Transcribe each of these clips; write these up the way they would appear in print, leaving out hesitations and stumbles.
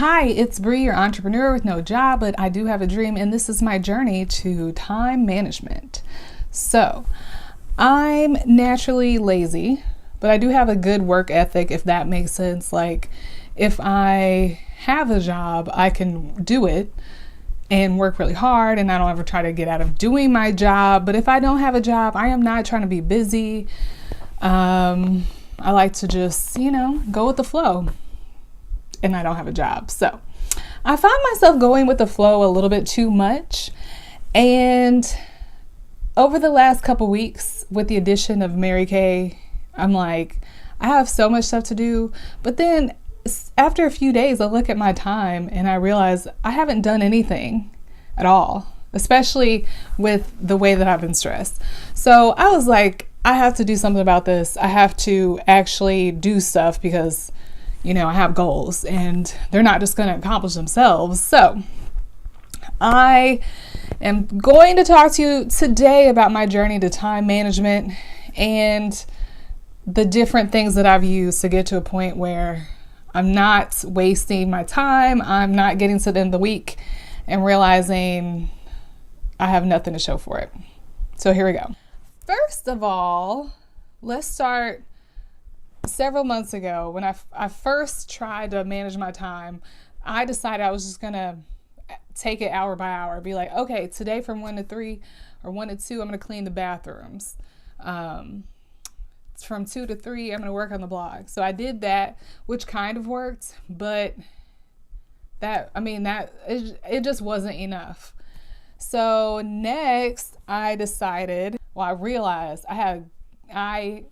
Hi, it's Bree, your entrepreneur with no job, but I do have a dream, and this is my journey to time management. So, I'm naturally lazy, but I do have a good work ethic, if that makes sense. Like, if I have a job, I can do it and work really hard, and I don't ever try to get out of doing my job. But if I don't have a job, I am not trying to be busy. I like to just, go with the flow. And I don't have a job. So I find myself going with the flow a little bit too much. And over the last couple weeks, with the addition of Mary Kay, I'm like, I have so much stuff to do. But then after a few days, I look at my time and I realize I haven't done anything at all, especially with the way that I've been stressed. So I was like, I have to do something about this. I have to actually do stuff because I have goals and they're not just going to accomplish themselves. So I am going to talk to you today about my journey to time management and the different things that I've used to get to a point where I'm not wasting my time. I'm not getting to the end of the week and realizing I have nothing to show for it. So here we go. First of all, let's start several months ago. When I first tried to manage my time, I decided I was just going to take it hour by hour. Be like, okay, today from 1 to 3 or 1 to 2, I'm going to clean the bathrooms. From 2 to 3, I'm going to work on the blog. So I did that, which kind of worked, but it just wasn't enough. So next I decided, I realized I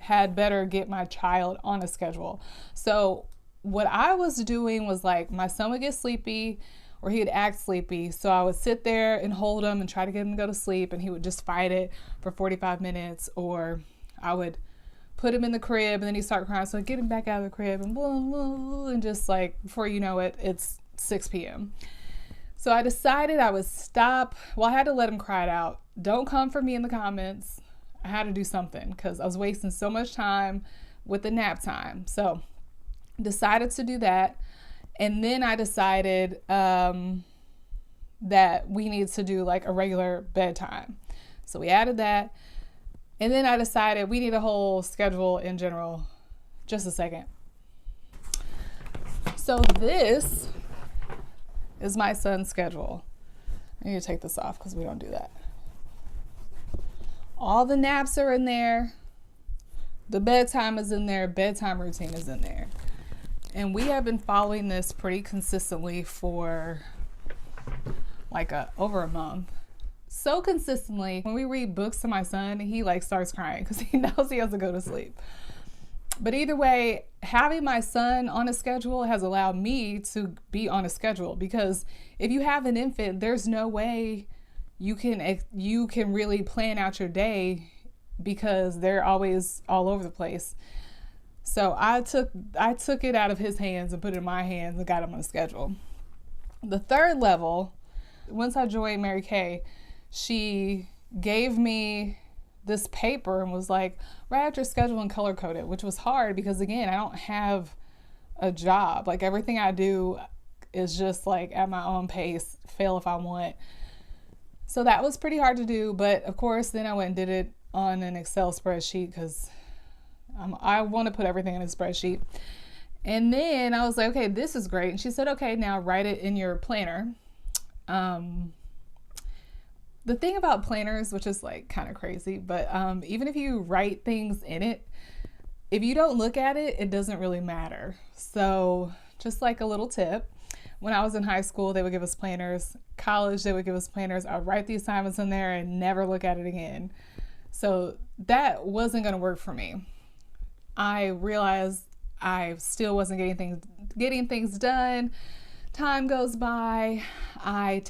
had better get my child on a schedule. So what I was doing was, like, my son would get sleepy or he'd act sleepy. So I would sit there and hold him and try to get him to go to sleep, and he would just fight it for 45 minutes. Or I would put him in the crib and then he'd start crying. So I'd get him back out of the crib and blah, blah, blah, and just, like, before you know it, it's 6 p.m. So I decided I would stop. Well, I had to let him cry it out. Don't come for me in the comments. I had to do something because I was wasting so much time with the nap time. So decided to do that. And then I decided that we need to do, like, a regular bedtime. So we added that. And then I decided we need a whole schedule in general. Just a second. So this is my son's schedule. I need to take this off because we don't do that. All the naps are in there. The bedtime is in there. Bedtime routine is in there. And we have been following this pretty consistently for over a month. So consistently, when we read books to my son, he starts crying because he knows he has to go to sleep. But either way, having my son on a schedule has allowed me to be on a schedule, because if you have an infant, there's no way you can really plan out your day because they're always all over the place. So I took it out of his hands and put it in my hands and got him on a schedule. The third level, once I joined Mary Kay, she gave me this paper and was like, write out your schedule and color code it, which was hard because, again, I don't have a job. Like, everything I do is just, like, at my own pace, fail if I want. So that was pretty hard to do, but of course then I went and did it on an Excel spreadsheet because I want to put everything in a spreadsheet. And then I was like, okay, this is great. And she said, okay, now write it in your planner. The thing about planners, which is, like, kind of crazy, but even if you write things in it, if you don't look at it, it doesn't really matter. So just like a little tip, when I was in high school, they would give us planners. College, they would give us planners. I'd write the assignments in there and never look at it again. So that wasn't going to work for me. I realized I still wasn't getting things done. Time goes by. I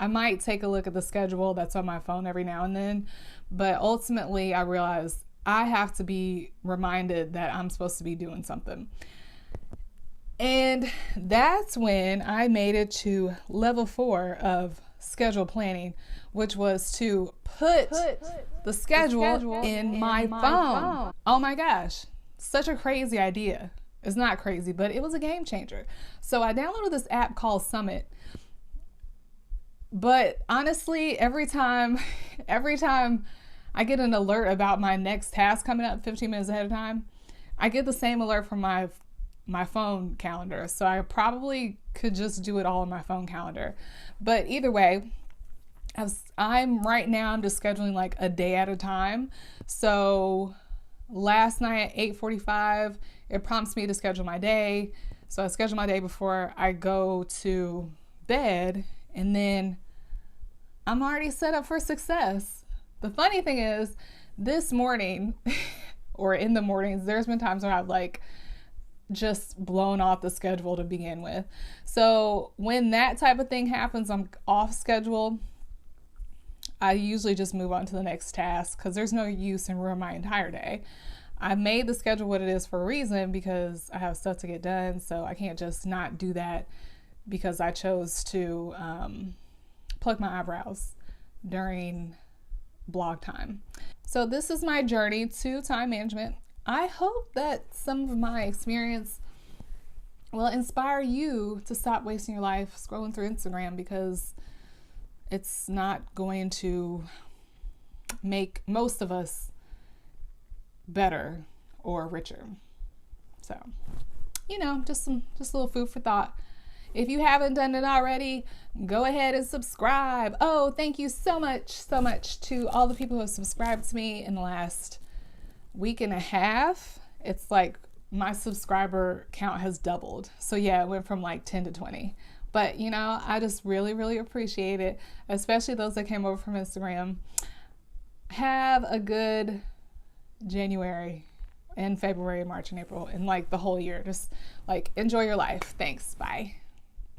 might take a look at the schedule that's on my phone every now and then. But ultimately, I realized I have to be reminded that I'm supposed to be doing something. And that's when I made it to level 4 of schedule planning, which was to put the schedule in my phone. Oh my gosh, such a crazy idea. It's not crazy, but it was a game changer. So I downloaded this app called Summit. But honestly, every time I get an alert about my next task coming up 15 minutes ahead of time, I get the same alert from my phone calendar. So I probably could just do it all in my phone calendar. But either way, I'm just scheduling like a day at a time. So last night at 8:45, it prompts me to schedule my day. So I schedule my day before I go to bed, and then I'm already set up for success. The funny thing is, this morning or in the mornings, there's been times where I've like just blown off the schedule to begin with. So when that type of thing happens, I'm off schedule. I usually just move on to the next task because there's no use in ruining my entire day. I made the schedule what it is for a reason, because I have stuff to get done. So I can't just not do that because I chose to pluck my eyebrows during blog time. So this is my journey to time management. I hope that some of my experience will inspire you to stop wasting your life scrolling through Instagram, because it's not going to make most of us better or richer. So, just a little food for thought. If you haven't done it already, go ahead and subscribe. Oh, thank you so much to all the people who have subscribed to me in the last week and a half. It's like my subscriber count has doubled. So yeah, it went from like 10 to 20. But I just really, really appreciate it, especially those that came over from Instagram. Have a good January and February, March, and April, and like the whole year. Just like enjoy your life. Thanks. Bye.